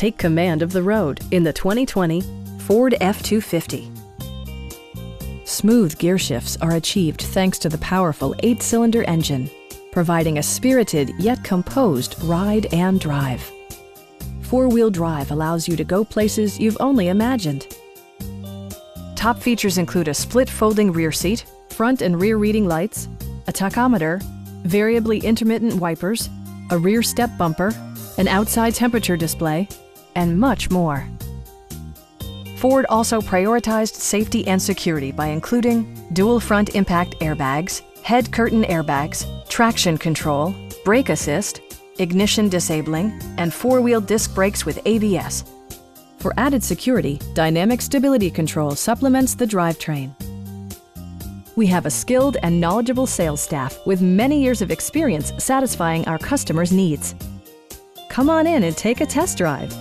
Take command of the road in the 2020 Ford F-250. Smooth gear shifts are achieved thanks to the powerful 8-cylinder engine, providing a spirited yet composed ride and drive. Four-wheel drive allows you to go places you've only imagined. Top features include a split folding rear seat, front and rear reading lights, a tachometer, variably intermittent wipers, a rear step bumper, an outside temperature display, and much more. Ford also prioritized safety and security by including dual front impact airbags, head curtain airbags, traction control, brake assist, ignition disabling, and four-wheel disc brakes with ABS. For added security, dynamic stability control supplements the drivetrain. We have a skilled and knowledgeable sales staff with many years of experience satisfying our customers' needs. Come on in and take a test drive.